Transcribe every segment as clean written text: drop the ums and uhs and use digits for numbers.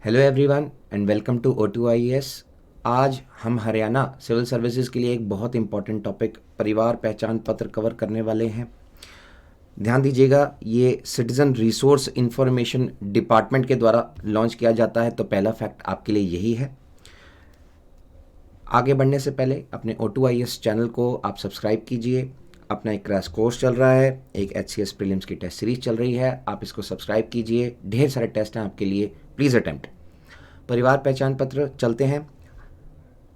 Hello everyone and welcome to O2IAS। आज हम Haryana civil services के लिए एक बहुत इंपॉर्टेंट टॉपिक परिवार पहचान पत्र कवर करने वाले हैं। ध्यान दीजिएगा, ये सिटीज़न रिसोर्स इंफॉर्मेशन डिपार्टमेंट के द्वारा लॉन्च किया जाता है, तो पहला फैक्ट आपके लिए यही है। आगे बढ़ने से पहले अपने O2IAS चैनल को आप सब्सक्राइब कीजिए। अपना एक क्रैश कोर्स चल रहा है, एक HCS प्रीलिम्स की टेस्ट सीरीज चल रही है, आप इसको सब्सक्राइब कीजिए। ढेर सारे टेस्ट हैं आपके लिए, प्लीज़ अटेम्प्ट। परिवार पहचान पत्र चलते हैं।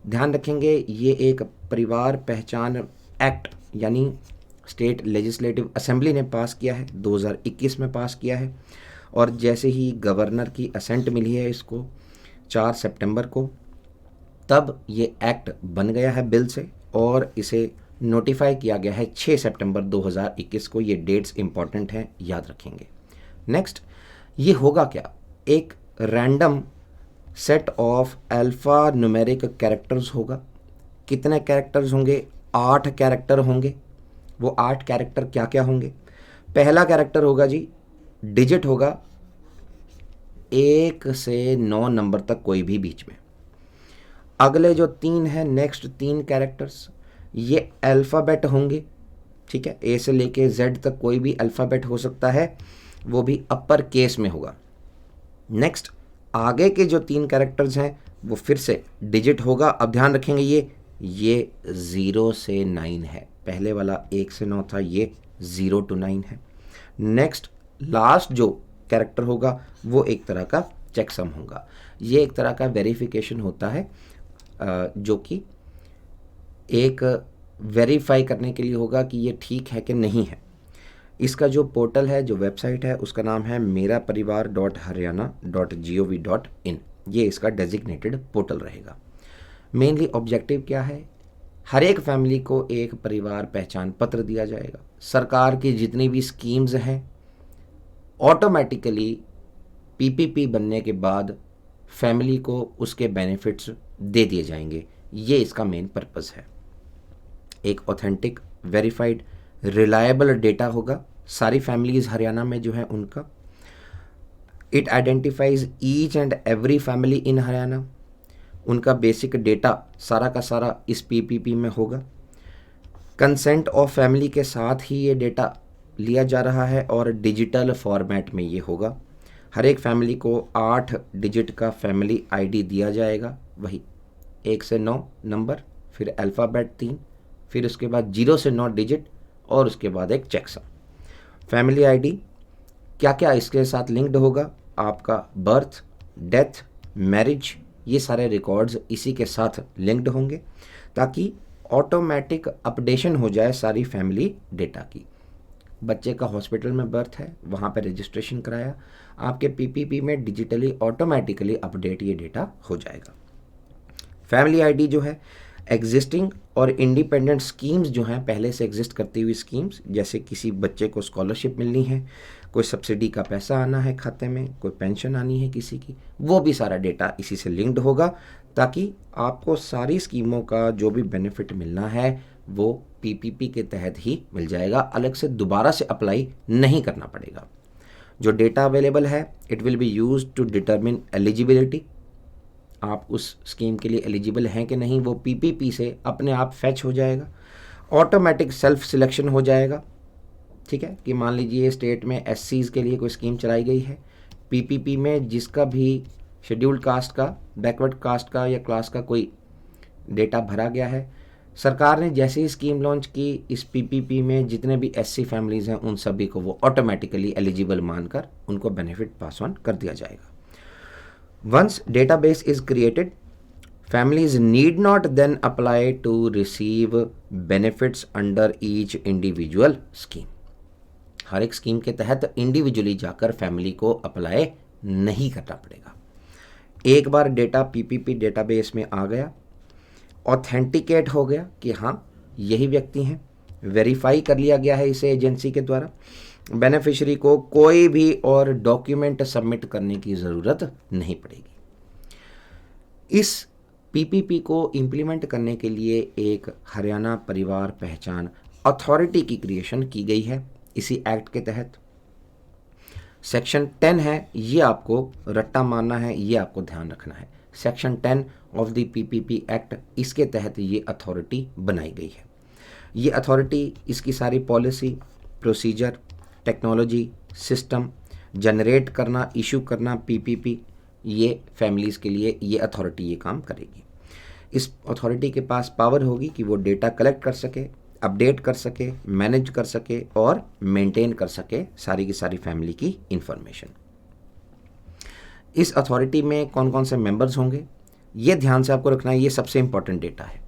ध्यान रखेंगे, ये एक परिवार पहचान एक्ट यानी स्टेट लेजिस्लेटिव असेंबली ने पास किया है, 2021 में पास किया है। और जैसे ही गवर्नर की असेंट मिली है इसको 4 सितंबर को, तब ये एक्ट बन गया है बिल से और इसे नोटिफाई किया गया है 6 सितंबर 2021 को। ये डेट्स इंपॉर्टेंट हैं, याद रखेंगे। नेक्स्ट, ये होगा क्या? एक random set of alpha numeric characters होगा। कितने कैरेक्टर्स होंगे? 8 कैरेक्टर होंगे। वो 8 कैरेक्टर क्या क्या होंगे? पहला कैरेक्टर होगा जी, डिजिट होगा 1 से 9 नंबर तक, कोई भी बीच में। अगले जो 3 है, नेक्स्ट 3 कैरेक्टर्स, ये अल्फ़ाबेट होंगे। ठीक है, ए से लेके जेड तक कोई भी अल्फ़ाबेट हो सकता है, वो भी अपर केस में होगा। नेक्स्ट, आगे के जो 3 कैरेक्टर्स हैं वो फिर से डिजिट होगा। अब ध्यान रखेंगे, ये 0 से 9 है। पहले वाला 1 से 9 था, ये 0 to 9 है। नेक्स्ट, लास्ट जो कैरेक्टर होगा वो एक तरह का चेकसम होगा। ये एक तरह का वेरिफिकेशन होता है, जो कि एक वेरीफाई करने के लिए होगा कि ये ठीक है कि नहीं है। इसका जो पोर्टल है, जो वेबसाइट है, उसका नाम है meraparivar.haryana.gov.in। ये इसका डेजिग्नेटेड पोर्टल रहेगा। मेनली ऑब्जेक्टिव क्या है? हर एक फैमिली को एक परिवार पहचान पत्र दिया जाएगा। सरकार की जितनी भी स्कीम्स हैं ऑटोमेटिकली PPP बनने के बाद फैमिली को उसके बेनिफिट्स दे दिए जाएंगे। ये इसका मेन पर्पस है। एक ऑथेंटिक, वेरीफाइड, रिलायबल डेटा होगा सारी फैमिलीज़ हरियाणा में जो है उनका। It identifies each and every family in Haryana. उनका बेसिक डेटा सारा का सारा इस PPP में होगा। कंसेंट ऑफ फैमिली के साथ ही ये डेटा लिया जा रहा है और डिजिटल फॉर्मेट में ये होगा। हर एक फैमिली को 8 डिजिट का फैमिली ID दिया जाएगा, वही 1 से 9 नंबर, फिर अल्फ़ाबेट 3, फिर उसके बाद 0 से 9 डिजिट और उसके बाद एक चेकसम। फैमिली ID क्या क्या इसके साथ लिंक्ड होगा? आपका बर्थ, डेथ, मैरिज, ये सारे रिकॉर्ड्स इसी के साथ लिंक्ड होंगे, ताकि ऑटोमेटिक अपडेशन हो जाए सारी फैमिली डेटा की। बच्चे का हॉस्पिटल में बर्थ है, वहाँ पे रजिस्ट्रेशन कराया, आपके PPP में डिजिटली ऑटोमेटिकली अपडेट ये डेटा हो जाएगा। फैमिली ID जो है, एग्जिस्टिंग और इंडिपेंडेंट स्कीम्स जो हैं, पहले से एग्जिस्ट करती हुई स्कीम्स, जैसे किसी बच्चे को स्कॉलरशिप मिलनी है, कोई सब्सिडी का पैसा आना है खाते में, कोई पेंशन आनी है किसी की, वो भी सारा डेटा इसी से लिंक्ड होगा, ताकि आपको सारी स्कीमों का जो भी बेनिफिट मिलना है वो PPP के तहत ही मिल जाएगा, अलग से दोबारा से अप्लाई नहीं करना पड़ेगा। जो डेटा अवेलेबल है, it will be used to determine eligibility. आप उस स्कीम के लिए एलिजिबल हैं कि नहीं, वो PPP से अपने आप फैच हो जाएगा। ऑटोमेटिक सेल्फ सिलेक्शन हो जाएगा। ठीक है, कि मान लीजिए स्टेट में SCs के लिए कोई स्कीम चलाई गई है, PPP में जिसका भी शेड्यूल्ड कास्ट का, बैकवर्ड कास्ट का या क्लास का कोई डेटा भरा गया है, सरकार ने जैसे ही स्कीम लॉन्च की, इस PPP में जितने भी SC फैमिलीज़ हैं उन सभी को वो ऑटोमेटिकली एलिजिबल मानकर उनको बेनिफिट पास ऑन कर दिया जाएगा। Once database is created, families need not then apply to receive benefits under each individual scheme। हर एक स्कीम के तहत इंडिविजुअली जाकर फैमिली को अप्लाई नहीं करना पड़ेगा। एक बार डेटा PPP डेटाबेस में आ गया, ऑथेंटिकेट हो गया कि हाँ यही व्यक्ति हैं, वेरीफाई कर लिया गया है इसे एजेंसी के द्वारा, बेनिफिशियरी को कोई भी और डॉक्यूमेंट सबमिट करने की ज़रूरत नहीं पड़ेगी। इस PPP को इम्प्लीमेंट करने के लिए एक हरियाणा परिवार पहचान अथॉरिटी की क्रिएशन की गई है इसी एक्ट के तहत। सेक्शन 10 है, ये आपको रट्टा मारना है, ये आपको ध्यान रखना है। Section 10 of the PPP act, इसके तहत ये अथॉरिटी बनाई गई है। ये अथॉरिटी, इसकी सारी policy, procedure, technology, system generate करना, इशू करना पीपीपी, ये फैमिलीज़ के लिए ये अथॉरिटी ये काम करेगी। इस अथॉरिटी के पास पावर होगी कि वो डेटा कलेक्ट कर सके, अपडेट कर सके, मैनेज कर सके और मेंटेन कर सके सारी की सारी फैमिली की इंफॉर्मेशन। इस अथॉरिटी में कौन कौन से मेंबर्स होंगे, ये ध्यान से आपको रखना है, ये सबसे इंपॉर्टेंट डेटा है।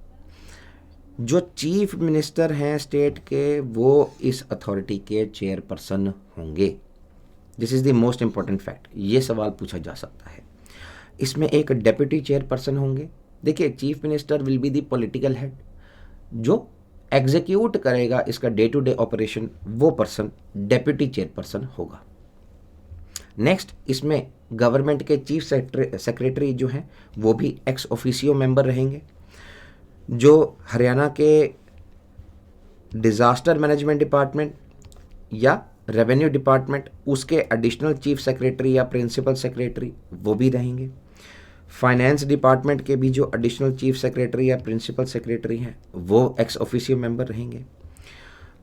जो चीफ मिनिस्टर हैं स्टेट के, वो इस अथॉरिटी के चेयरपर्सन होंगे। This is the most important fact, ये सवाल पूछा जा सकता है। इसमें एक डेप्यूटी चेयरपर्सन होंगे। देखिए, chief minister will be the political head, जो एग्जीक्यूट करेगा इसका डे टू डे ऑपरेशन, वो पर्सन डेप्यूटी चेयरपर्सन होगा। नेक्स्ट, इसमें गवर्नमेंट के चीफ सेक्रेटरी जो हैं वो भी एक्स ऑफिशियो मेंबर रहेंगे। जो हरियाणा के डिज़ास्टर मैनेजमेंट डिपार्टमेंट या रेवेन्यू डिपार्टमेंट, उसके एडिशनल चीफ सेक्रेटरी या प्रिंसिपल सेक्रेटरी वो भी रहेंगे। फाइनेंस डिपार्टमेंट के भी जो एडिशनल चीफ सेक्रेटरी या प्रिंसिपल सेक्रेटरी हैं वो एक्स ऑफिशियो मेंबर रहेंगे।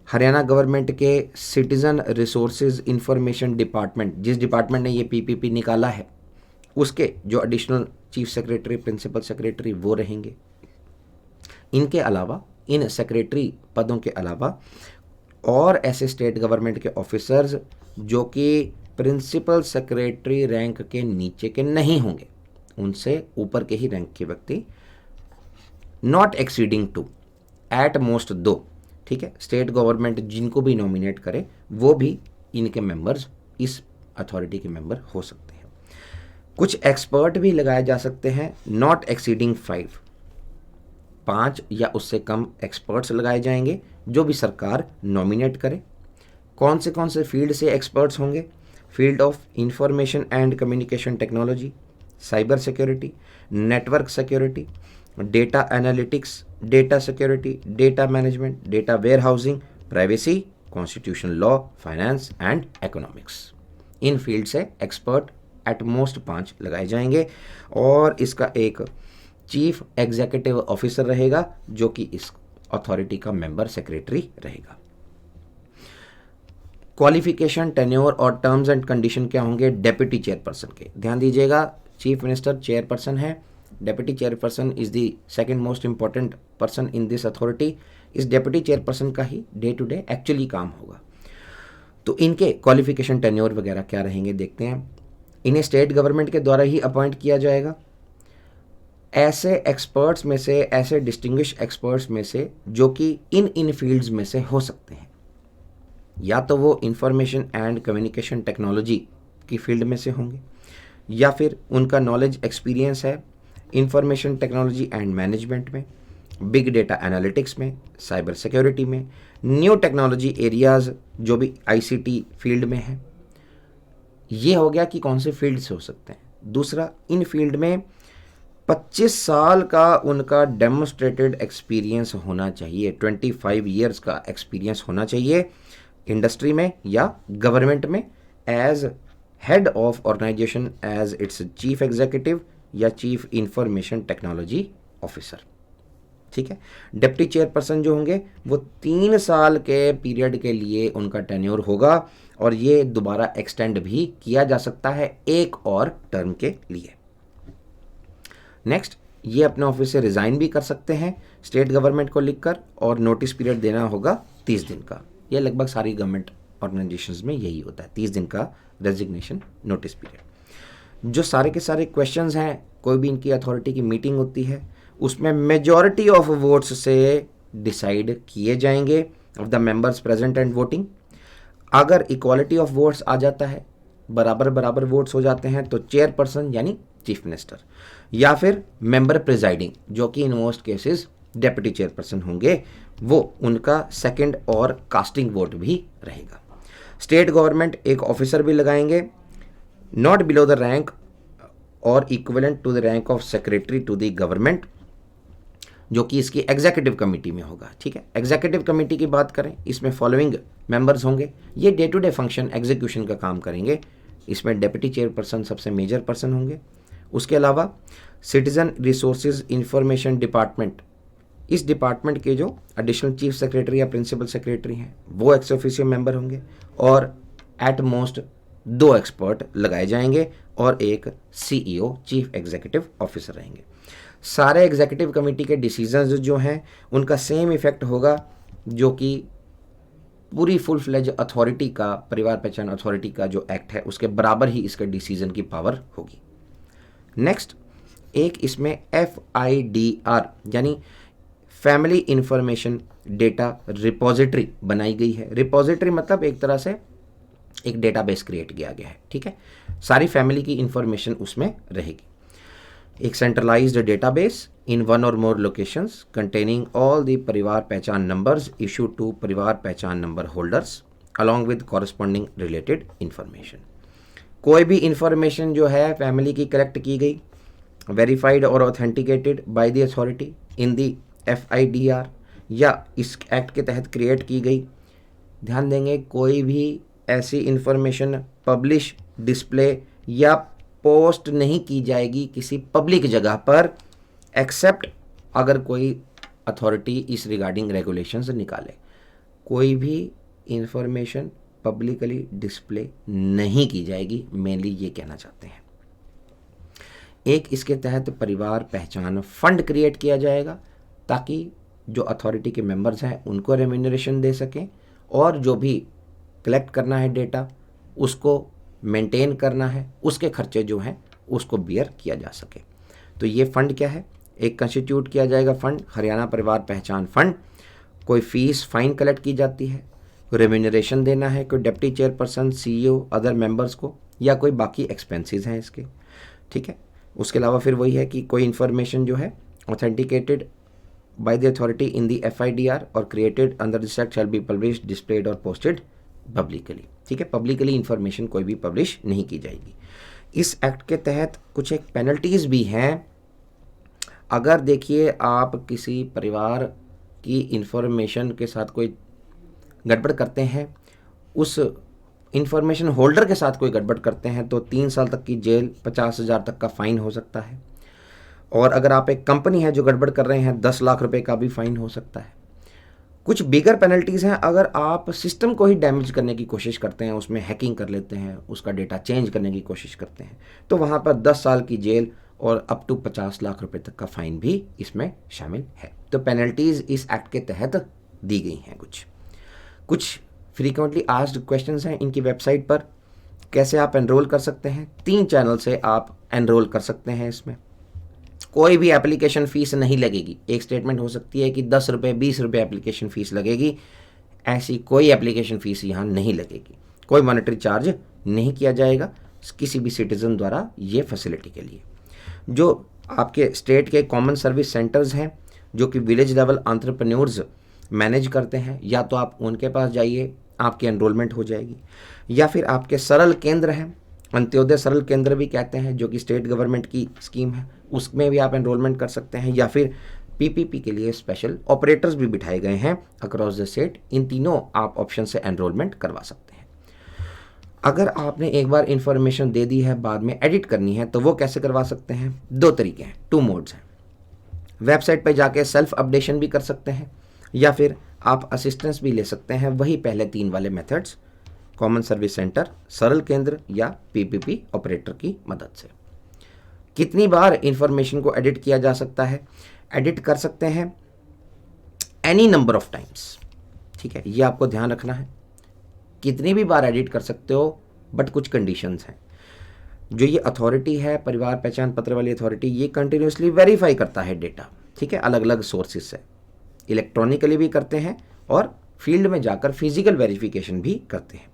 हरियाणा गवर्नमेंट के सिटीज़न रिसोर्सेज इंफॉर्मेशन डिपार्टमेंट, जिस डिपार्टमेंट ने ये पीपीपी निकाला है, उसके जो additional chief secretary, principal secretary वो रहेंगे। इनके अलावा, इन सेक्रेटरी पदों के अलावा और ऐसे स्टेट गवर्नमेंट के ऑफिसर्स जो कि प्रिंसिपल सेक्रेटरी रैंक के नीचे के नहीं होंगे, उनसे ऊपर के ही रैंक के व्यक्ति, नॉट एक्सीडिंग 2, एट मोस्ट 2, ठीक है। स्टेट गवर्नमेंट जिनको भी नॉमिनेट करे वो भी इनके मेंबर्स, इस अथॉरिटी के मेंबर हो सकते हैं। कुछ एक्सपर्ट भी लगाए जा सकते हैं, नॉट एक्सीडिंग 5, 5 या उससे कम एक्सपर्ट्स लगाए जाएंगे जो भी सरकार नॉमिनेट करे। कौन से फील्ड से एक्सपर्ट्स होंगे? Field of information and communication technology, cyber security, network security, data analytics, data security, data management, data warehousing, privacy, constitution law, finance and economics. In field से एक्सपर्ट एट मोस्ट 5 लगाए जाएंगे और इसका एक chief executive officer रहेगा जो कि इस अथॉरिटी का मेंबर सेक्रेटरी रहेगा। क्वालिफिकेशन, टेन्योर और टर्म्स एंड कंडीशन क्या होंगे डेप्यूटी चेयरपर्सन के? ध्यान दीजिएगा, चीफ मिनिस्टर चेयरपर्सन है, deputy chairperson is the second most important person in this authority. इस डेप्यूटी चेयरपर्सन का ही डे टू डे एक्चुअली काम होगा। तो इनके क्वालिफिकेशन, टेन्योर वगैरह क्या रहेंगे देखते हैं। इन्हें स्टेट गवर्नमेंट के द्वारा ही अपॉइंट किया जाएगा। ऐसे एक्सपर्ट्स में से, ऐसे डिस्टिंग्विश एक्सपर्ट्स में से जो कि इन फील्ड्स में से हो सकते हैं, या तो वो इंफॉर्मेशन एंड कम्युनिकेशन टेक्नोलॉजी की फील्ड में से होंगे, या फिर उनका नॉलेज एक्सपीरियंस है इंफॉर्मेशन टेक्नोलॉजी एंड मैनेजमेंट में, बिग डेटा एनालिटिक्स में, साइबर सिक्योरिटी में, न्यू टेक्नोलॉजी एरियाज जो भी आईसीटी फील्ड में है। ये हो गया कि कौन से फील्ड से हो सकते हैं। दूसरा, इन फील्ड में 25 साल का उनका डेमोन्स्ट्रेटेड एक्सपीरियंस होना चाहिए, 25 ईयर्स का एक्सपीरियंस होना चाहिए इंडस्ट्री में या गवर्नमेंट में, as head of organisation, as its chief executive या चीफ इंफॉर्मेशन टेक्नोलॉजी ऑफिसर, ठीक है। डिप्टी चेयरपर्सन जो होंगे वो 3 साल के पीरियड के लिए उनका टेन्योर होगा और ये दोबारा एक्सटेंड भी किया जा सकता है एक और टर्म के लिए। नेक्स्ट, ये अपने ऑफिस से रिज़ाइन भी कर सकते हैं स्टेट गवर्नमेंट को लिखकर, और नोटिस पीरियड देना होगा 30 दिन का। ये लगभग सारी गवर्नमेंट ऑर्गेनाइजेशंस में यही होता है, 30 दिन का रेजिग्नेशन नोटिस पीरियड। जो सारे के सारे क्वेश्चंस हैं, कोई भी इनकी अथॉरिटी की मीटिंग होती है उसमें मेजॉरिटी ऑफ वोट्स से डिसाइड किए जाएंगे of the members present and voting. अगर इक्वालिटी ऑफ वोट्स आ जाता है, बराबर वोट्स हो जाते हैं, तो चेयरपर्सन यानी चीफ मिनिस्टर या फिर मेंबर प्रिजाइडिंग जो कि in most cases deputy chairperson होंगे, वो उनका सेकंड और कास्टिंग वोट भी रहेगा। स्टेट गवर्नमेंट एक ऑफिसर भी लगाएंगे, नॉट बिलो द रैंक और equivalent to the rank of secretary to the government, जो कि इसकी एग्जीक्यूटिव कमेटी में होगा, ठीक है। एग्जीक्यूटिव कमेटी की बात करें, इसमें फॉलोइंग मेंबर्स होंगे। ये day to day function execution का काम करेंगे। इसमें डेप्यूटी चेयरपर्सन सबसे मेजर पर्सन होंगे। उसके अलावा सिटीज़न रिसोर्सेज इंफॉर्मेशन डिपार्टमेंट, इस डिपार्टमेंट के जो एडिशनल चीफ सेक्रेटरी या प्रिंसिपल सेक्रेटरी हैं वो एक्स ऑफिशियो मेंबर होंगे और एट मोस्ट 2 एक्सपर्ट लगाए जाएंगे और एक सीईओ चीफ एग्जीक्यूटिव ऑफिसर रहेंगे। सारे एग्जीक्यूटिव कमेटी के डिसीजंस जो हैं उनका सेम इफेक्ट होगा जो कि पूरी फुल फ्लेज अथॉरिटी का, परिवार पहचान अथॉरिटी का जो एक्ट है उसके बराबर ही इसके डिसीजन की पावर होगी। नेक्स्ट, एक इसमें FIDR यानी फैमिली इंफॉर्मेशन डेटा रिपोजिटरी बनाई गई है। रिपोजिटरी मतलब एक तरह से एक डेटाबेस क्रिएट किया गया है, ठीक है, सारी फैमिली की इंफॉर्मेशन उसमें रहेगी। एक सेंट्रलाइज्ड डेटाबेस इन वन और मोर लोकेशंस कंटेनिंग ऑल द परिवार पहचान नंबर्स इशूड टू परिवार पहचान number holders along with corresponding related information. कोई भी इंफॉर्मेशन जो है फैमिली की कलेक्ट की गई, वेरीफाइड और authenticated by the authority in the FIDR या इस एक्ट के तहत क्रिएट की गई, ध्यान देंगे कोई भी ऐसी इंफॉर्मेशन पब्लिश, डिस्प्ले या पोस्ट नहीं की जाएगी किसी पब्लिक जगह पर एक्सेप्ट अगर कोई अथॉरिटी इस रिगार्डिंग रेगुलेशंस निकाले। कोई भी इंफॉर्मेशन पब्लिकली डिस्प्ले नहीं की जाएगी, मेनली ये कहना चाहते हैं। एक इसके तहत परिवार पहचान फंड क्रिएट किया जाएगा ताकि जो अथॉरिटी के मेंबर्स हैं उनको रेम्यूनरेशन दे सकें और जो भी कलेक्ट करना है डेटा उसको मेंटेन करना है, उसके खर्चे जो हैं उसको बियर किया जा सके। तो ये फंड क्या है, एक कंस्टिट्यूट किया जाएगा फंड, हरियाणा परिवार पहचान फंड। कोई फीस फाइन कलेक्ट की जाती है, रेम्यूनरेशन देना है कोई deputy chairperson, CEO, other members को, या कोई बाकी एक्सपेंसेस हैं इसके, ठीक है। उसके अलावा फिर वही है कि कोई इन्फॉर्मेशन जो है authenticated by the authority in the FIDR और created under this act shall be published, displayed और पोस्टेड पब्लिकली, ठीक है। पब्लिकली इंफॉर्मेशन कोई भी पब्लिश नहीं की जाएगी। इस एक्ट के तहत कुछ एक पेनल्टीज़ भी हैं। अगर देखिए आप किसी परिवार की इंफॉर्मेशन के साथ कोई गड़बड़ करते हैं, उस इंफॉर्मेशन होल्डर के साथ कोई गड़बड़ करते हैं तो 3 साल तक की जेल, 50,000 तक का फ़ाइन हो सकता है। और अगर आप एक कंपनी है जो गड़बड़ कर रहे हैं 10 लाख रुपए का भी फ़ाइन हो सकता है। कुछ बिगर पेनल्टीज़ हैं अगर आप सिस्टम को ही डैमेज करने की कोशिश करते हैं, उसमें हैकिंग कर लेते हैं, उसका डेटा चेंज करने की कोशिश करते हैं, तो वहाँ पर 10 साल की जेल और अप टू 50 लाख रुपए तक का फ़ाइन भी इसमें शामिल है। तो पेनल्टीज़ इस एक्ट के तहत दी गई हैं। कुछ फ्रीक्वेंटली आस्क्ड क्वेश्चंस हैं इनकी वेबसाइट पर। कैसे आप एनरोल कर सकते हैं, 3 चैनल से आप एनरोल कर सकते हैं। इसमें कोई भी एप्लीकेशन फ़ीस नहीं लगेगी। एक स्टेटमेंट हो सकती है कि 10 रुपये 20 रुपये एप्लीकेशन फ़ीस लगेगी, ऐसी कोई एप्लीकेशन फ़ीस यहाँ नहीं लगेगी। कोई मॉनेटरी चार्ज नहीं किया जाएगा किसी भी सिटीज़न द्वारा ये फैसिलिटी के लिए। जो आपके स्टेट के कॉमन सर्विस सेंटर्स हैं जो कि विलेज लेवल एंटरप्रेन्योर्स मैनेज करते हैं, या तो आप उनके पास जाइए, आपकी एनरोलमेंट हो जाएगी, या फिर आपके सरल केंद्र हैं, अंत्योदय सरल केंद्र भी कहते हैं, जो कि स्टेट गवर्नमेंट की स्कीम है, उसमें भी आप एनरोलमेंट कर सकते हैं, या फिर PPP के लिए स्पेशल ऑपरेटर्स भी बिठाए गए हैं अक्रॉस द स्टेट। इन तीनों आप ऑप्शन से एनरोलमेंट करवा सकते हैं। अगर आपने एक बार इंफॉर्मेशन दे दी है, बाद में एडिट करनी है, तो वो कैसे करवा सकते हैं? 2 तरीके हैं, 2 मोड्स हैं। वेबसाइट पर जाके सेल्फ अपडेशन भी कर सकते हैं, या फिर आप असिस्टेंस भी ले सकते हैं, वही पहले 3 वाले मेथड्स, कॉमन सर्विस सेंटर, सरल केंद्र या PPP ऑपरेटर की मदद से। कितनी बार इंफॉर्मेशन को एडिट किया जा सकता है? एडिट कर सकते हैं एनी नंबर ऑफ टाइम्स, ठीक है, ये आपको ध्यान रखना है। कितनी भी बार एडिट कर सकते हो, बट कुछ कंडीशंस हैं। जो ये अथॉरिटी है, परिवार पहचान पत्र वाली अथॉरिटी, ये कंटिन्यूसली वेरीफाई करता है डेटा, ठीक है, अलग अलग सोर्सेज से, इलेक्ट्रॉनिकली भी करते हैं और फील्ड में जाकर फिजिकल वेरिफिकेशन भी करते हैं।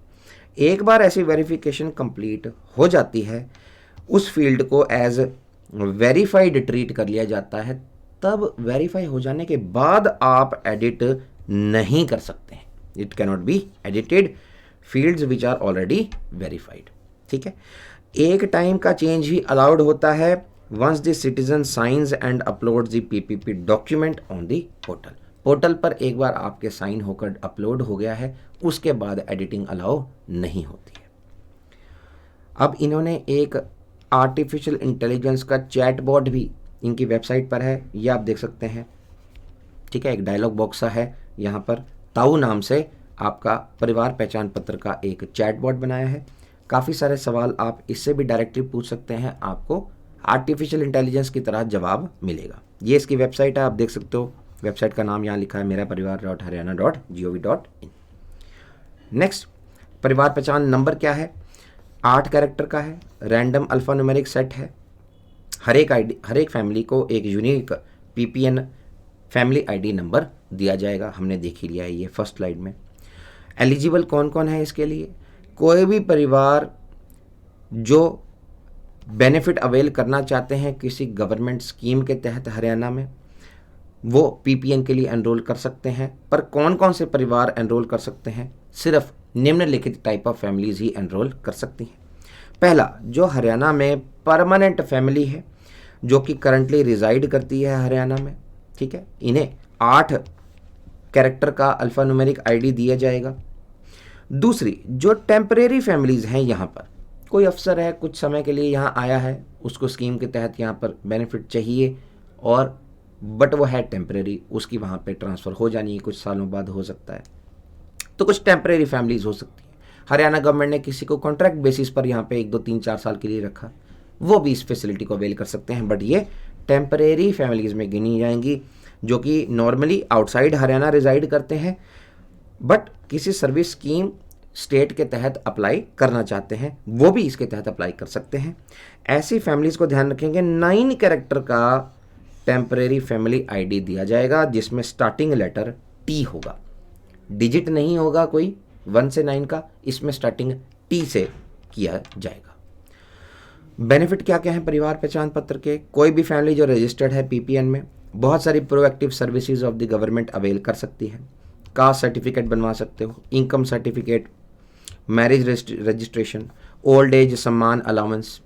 एक बार ऐसी वेरिफिकेशन कंप्लीट हो जाती है, उस फील्ड को एज वेरीफाइड ट्रीट कर लिया जाता है। तब वेरीफाई हो जाने के बाद आप एडिट नहीं कर सकते हैं। It cannot be edited fields which are already verified, ठीक है। एक टाइम का चेंज ही अलाउड होता है once the citizen science and upload the PPP document on the portal. Portal पर एक बार आपके साइन होकर अपलोड हो गया है, उसके बाद एडिटिंग अलाउ नहीं होती है। अब इन्होंने एक आर्टिफिशियल इंटेलिजेंस का चैटबॉट भी इनकी वेबसाइट पर है, ये आप देख सकते हैं। ठीक है, एक डायलॉग बॉक्स है यहाँ पर, ताऊ नाम से आपका परिवार पहचान पत्र का एक चैटबॉट बनाया है। काफ़ी सारे सवाल आप इससे भी डायरेक्टली पूछ सकते हैं, आपको आर्टिफिशियल इंटेलिजेंस की तरह जवाब मिलेगा। ये इसकी वेबसाइट है, आप देख सकते हो। वेबसाइट का नाम यहाँ लिखा है meraParivar.haryana.gov.in। नेक्स्ट, परिवार पहचान नंबर क्या है? 8 कैरेक्टर का है, रैंडम अल्फ़ान्यूमेरिक सेट है। हर एक फैमिली को एक unique PPN family ID number दिया जाएगा। हमने देख ही लिया है ये फर्स्ट स्लाइड में। एलिजिबल कौन कौन है इसके लिए? कोई भी परिवार जो बेनिफिट अवेल करना चाहते हैं किसी गवर्नमेंट स्कीम के तहत हरियाणा में, वो PPN के लिए एनरोल कर सकते हैं। पर कौन कौन से परिवार एनरोल कर सकते हैं? सिर्फ निम्नलिखित type of families he enrol कर सकती हैं। पहला, जो हरियाणा में परमानेंट फैमिली है, जो कि करंटली रिजाइड करती है हरियाणा में, ठीक है, इन्हें 8 कैरेक्टर का अल्फ़ान्यूमेरिक ID दिया जाएगा। दूसरी, जो टेम्परेरी फैमिलीज़ हैं, यहाँ पर कोई अफसर है, कुछ समय के लिए यहाँ आया है, उसको स्कीम के तहत यहाँ पर बेनिफिट चाहिए, और बट वो है टेम्परेरी, उसकी वहाँ पे ट्रांसफ़र हो जानी है, कुछ सालों बाद हो सकता है। तो कुछ टेम्परेरी फैमिलीज़ हो सकती हैं। हरियाणा गवर्नमेंट ने किसी को कॉन्ट्रैक्ट बेसिस पर यहाँ पे 1, 2, 3, 4 साल के लिए रखा, वो भी इस फैसिलिटी को अवेल कर सकते हैं। बट ये टेम्परेरी फैमिलीज़ में गिनी जाएंगी, जो कि नॉर्मली आउटसाइड हरियाणा रिजाइड करते हैं, बट किसी सर्विस स्कीम स्टेट के तहत अप्लाई करना चाहते हैं, वो भी इसके तहत अप्लाई कर सकते हैं। ऐसी फैमिलीज़ को ध्यान रखेंगे, 9 कैरेक्टर का टेम्परेरी फैमिली ID दिया जाएगा, जिसमें स्टार्टिंग लेटर T होगा, डिजिट नहीं होगा कोई 1 से 9 का, इसमें स्टार्टिंग T से किया जाएगा। बेनिफिट क्या क्या है परिवार पहचान पत्र के? कोई भी फैमिली जो रजिस्टर्ड है PPN में, बहुत सारी proactive services of the government avail कर सकती है। कास्ट सर्टिफिकेट बनवा सकते हो, income certificate, marriage registration, old age सम्मान अलाउंस,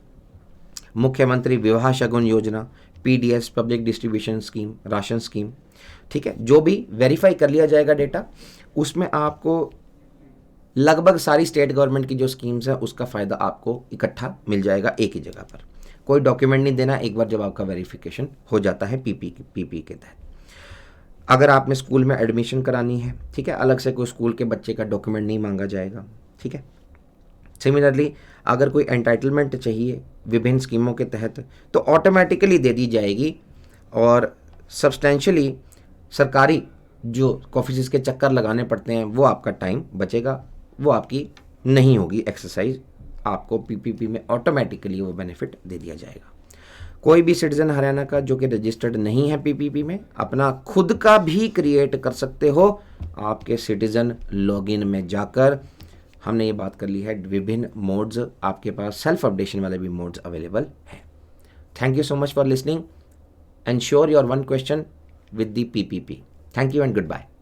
मुख्यमंत्री विवाह शगुन योजना, PDS public distribution scheme, ration scheme, ठीक है, जो भी वेरीफाई कर लिया जाएगा डेटा, उसमें आपको लगभग सारी स्टेट गवर्नमेंट की जो स्कीम्स है उसका फ़ायदा आपको इकट्ठा मिल जाएगा एक ही जगह पर। कोई डॉक्यूमेंट नहीं देना एक बार जब आपका वेरिफिकेशन हो जाता है PP के तहत। अगर आपने स्कूल में एडमिशन करानी है, ठीक है, अलग से कोई स्कूल के बच्चे का डॉक्यूमेंट नहीं मांगा जाएगा, ठीक है। सिमिलरली अगर कोई एंटाइटलमेंट चाहिए विभिन्न स्कीमों के तहत, तो ऑटोमेटिकली दे दी जाएगी, और सब्सटेंशियली सरकारी जो ऑफिस के चक्कर लगाने पड़ते हैं, वो आपका टाइम बचेगा, वो आपकी नहीं होगी एक्सरसाइज, आपको PPP में ऑटोमेटिकली वो बेनिफिट दे दिया जाएगा। कोई भी सिटीजन हरियाणा का जो कि रजिस्टर्ड नहीं है PPP में, अपना खुद का भी क्रिएट कर सकते हो आपके सिटीजन लॉगिन में जाकर। हमने ये बात कर ली है, विभिन्न मोड्स आपके पास सेल्फ अपडेशन वाले भी मोड्स अवेलेबल हैं। Thank you so much for listening, ensure your one question with the PPP। Thank you and good bye.